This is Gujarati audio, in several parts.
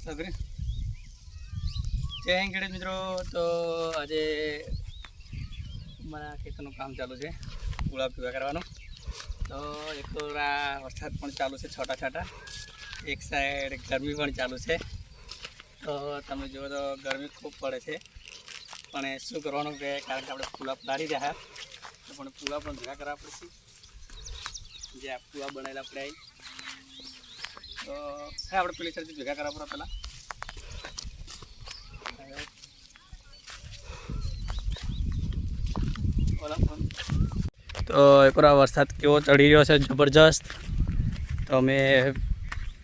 સગરી જય હિન્દ ખેડૂત મિત્રો। તો આજે મારા ખેતરનું કામ ચાલુ છે, ગુલાબ ભેગા કરવાનું। તો એક તો વરસાદ પણ ચાલુ છે છોટા છોટા, એક સાઈડ ગરમી પણ ચાલુ છે। તો તમે જુઓ તો ગરમી ખૂબ પડે છે, પણ શું કરવાનું કે કારણ કે આપણે પુલા પાડી રહ્યા તો પણ પુલા પણ ભેગા કરવા પડશે, જે આ પુલા બનાવેલા આપણે આવી તો આપણે પેલી સાઈડથી ભેગા કરવા પડે પહેલાં। તો એકવાર વરસાદ કેવો ચડી રહ્યો છે જબરજસ્ત। તો અમે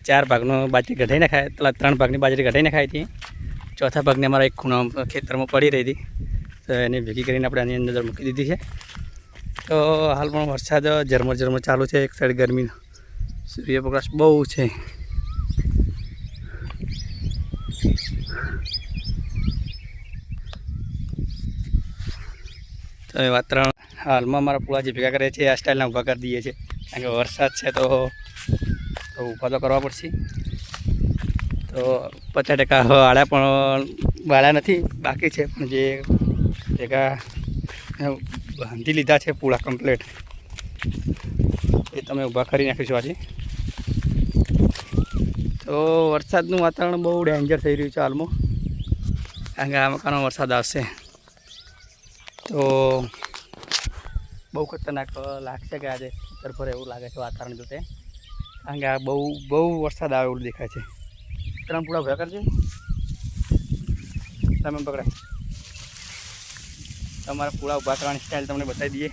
4 ભાગનો બાજરી કઢાઈ નાખાય, પેલા 3 ભાગની બાજરી કઢાઈ નાખાઈ હતી, ચોથા ભાગની અમારા એક ખૂણો ખેતરમાં પડી રહી હતી, તો એને ભેગી કરીને આપણે આની અંદર મૂકી દીધી છે। તો હાલ પણ વરસાદ ઝરમર ઝરમર ચાલુ છે, એક સાઈડ ગરમી સૂર્યપ્રકાશ બહુ છે। તો એ વાતાવરણ હાલમાં અમારા પુલા જે ભેગા કરીએ છીએ આ સ્ટાઇલના ઊભા કરી દઈએ છીએ, કારણ કે વરસાદ છે તો ઊભા તો કરવા પડશે। તો 50% વાળા પણ વાળા નથી, બાકી છે, પણ જે ભેગા બાંધી લીધા છે પુલા કમ્પ્લીટ એ તમે ઊભા કરી નાખીશું આજે। તો વરસાદનું વાતાવરણ બહુ ડેન્જર થઈ રહ્યું છે હાલમાં, કારણ કે આ મકાનમાં વરસાદ આવશે તો બહુ ખતરનાક લાગશે કે આજે ખેતર પર એવું લાગે છે વાતાવરણ જોતે, કારણ કે આ બહુ વરસાદ આવે એવું દેખાય છે। 3 પુલા ભેગા કરજે, તમે પકડાય તમારા પુલા ઊભા કરવાની સ્ટાઇલ તમને બતાવી દઈએ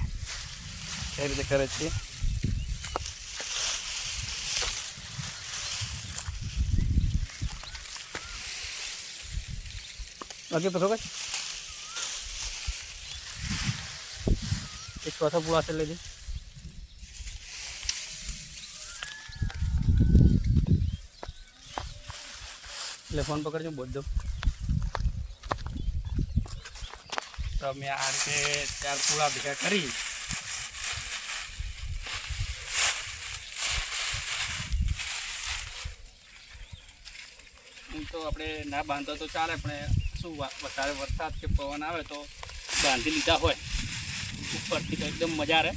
કઈ રીતે કરે છે। બાકી પકડો ભાઈ, એક ચોથા પુલા છે લેજે, એટલે ફોન પકડજો બધો। તો અમે આ રીતે 4 પુલા ભેગા કરી તો આપણે ના બાંધો તો ચાલે, પણ શું વધારે વરસાદ કે પવન આવે તો બાંધી લીધા હોય ઉપરથી તો એકદમ મજા રહે,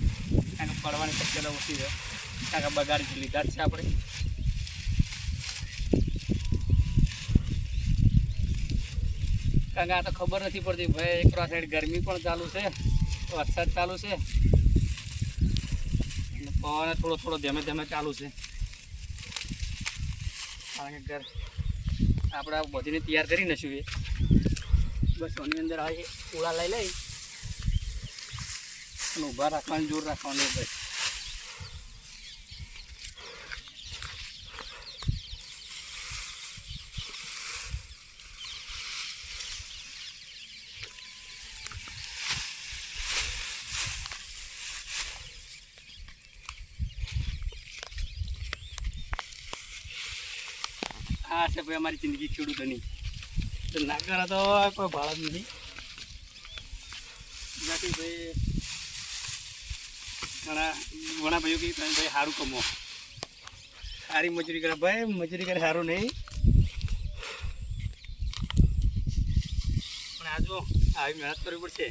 કારણ કે પડવાની શક્યતા ઓછી છે, કારણ કે બગાડી લીધા જ છે આપણે। કારણ કે આ તો ખબર નથી પડતી ભાઈ, એક સાઈડ ગરમી પણ ચાલુ છે, વરસાદ ચાલુ છે, અને પવન થોડો થોડો ધીમે ધીમે ચાલુ છે, કારણ કે આપણે બધીને તૈયાર કરી નશું એ બસ આની અંદર આવી પુલા લઈ અને ઊભા રાખવાનું જોર રાખવાનું ભાઈ। આ છે ભાઈ અમારી જિંદગી ખેડૂતોની, તો ના કરે તો કોઈ ભાળ જ નથી, બાકી ભાઈ ઘણા ભાઈઓ કે ભાઈ સારું કમો, સારી મજૂરી કરે ભાઈ, મજૂરી કરે સારું નહીં, પણ આ જો આવી મહેનત કરવી પડશે,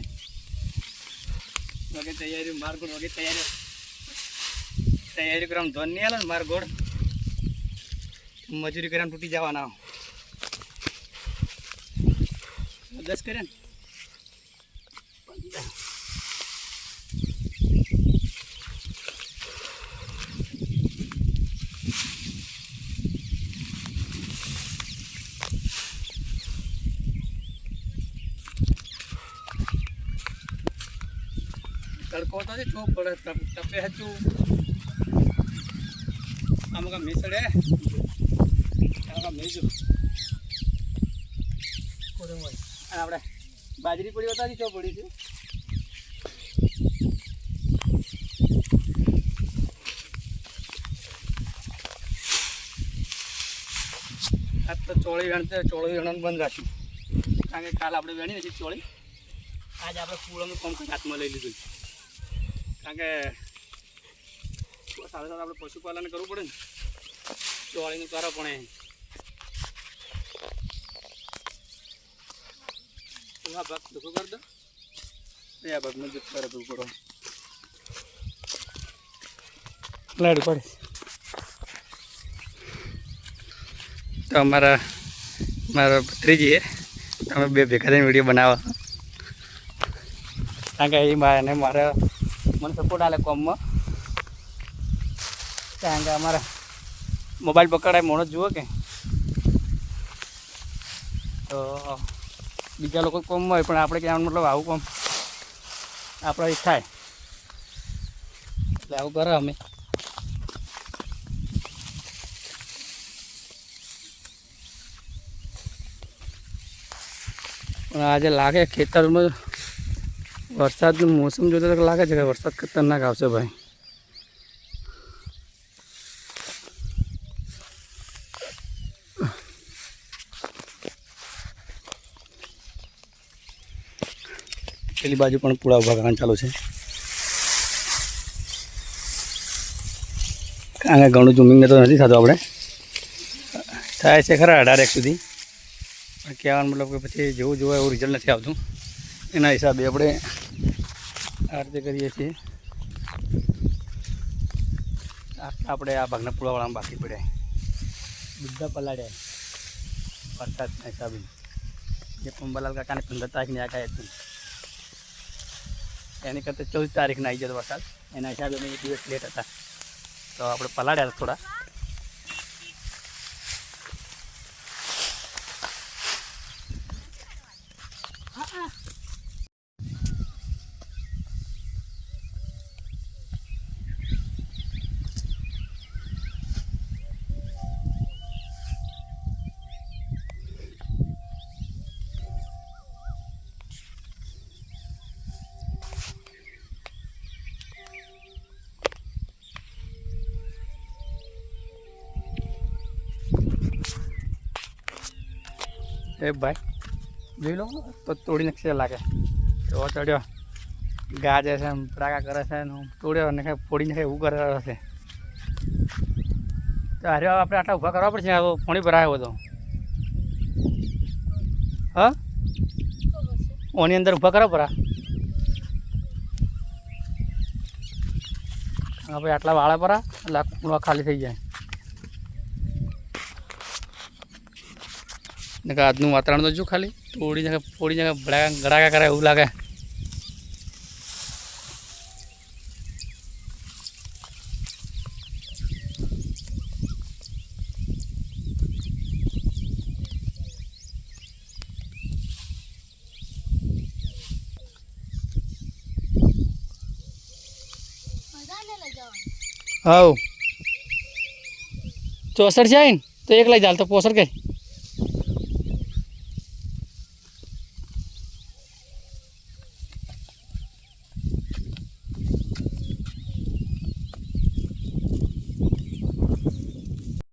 વગેરે તૈયારી મારગોળ વગેરે તૈયારી કરવામાં ધન નહીં આવે ને મારગોળ, મજૂરી કરીને તૂટી જવાના 10 કરે ને તડકો તો છે ચોપ પડે તપે હચું આમાં મેસડે મેજું આપણે બાજરી પડી બતાવી ચો પડી છે, આજ તો ચોળી વેણવાનું બંધ રાખ્યું, કારણ કે કાલ આપણે વેણી નથી ચોળી, આજે આપણે પૂળાનું કામ હાથમાં લઈ લીધું, કારણ કે સાથે સાથે આપણે પશુપાલન કરવું પડે ને, ચોળીનું કરો પણ આ ભાગ ધોકો કરી દો આ ભાગમાં જ કરે તો કરો લાડ પડે તો મારા ભત્રીજીએ અમે બે ભેગા થઈને વિડીયો બનાવો કારણ કે એ મારે મને સપોર્ટ આલે કોમમાં કારણ કે અમારા મોબાઈલ પકડાય મોણો જુઓ કે તો બીજા લોકો કોમમાં હોય પણ આપણે કહેવાનું મતલબ આવું કોમ આપણે એ થાય એટલે આવું કરે અમે પણ આજે લાગે ખેતરમાં વરસાદનું મોસમ જોતા તો લાગે છે કે વરસાદ ખતરનાક આવશે ભાઈ પેલી બાજુ પણ પૂળા ઉભા કરવાનું ચાલુ છે કારણ કે ઘણું ઝૂમિંગ તો નથી થતું આપણે થાય છે ખરા 18 સુધી પણ કહેવાનો મતલબ કે પછી જેવું જોવાય એવું રિઝલ્ટ નથી આવતું એના હિસાબે આપણે આ રીતે કરીએ છીએ આપણે આ ભાગના પૂળાવાળામાં બાકી પડ્યા બધા પલાળ્યા વરસાદના હિસાબે જે પંબલાલ કાકાને 15 તારીખની આગાહી હતી એની કરતાં 14 તારીખના આવી જતો વરસાદ એના હિસાબે અમે 1 દિવસ લેટ હતા તો આપણે પલાળ્યા થોડા એ ભાઈ જોઈ લો તો તોડી નાખશે લાગે તો ચડ્યો ગાજે છે પડાકા કરે છે તોડ્યો ને કાંઈ ફોડી નાખે એવું કરે છે તો અરે આપણે આટલા ઊભા કરવા પડશે પાણી ભરાયો તો હા ઓની અંદર ઊભા કરવા પરા હા ભાઈ આટલા વાળા પરા એટલે કૂણવા ખાલી થઈ જાય ને આજનું વાતાવરણ તો જો ખાલી થોડી જગ્યા ગળાકા કરે એવું લાગે હાઉ 64 છે ને તો એક લઈ ચાલ તો પોસર કઈ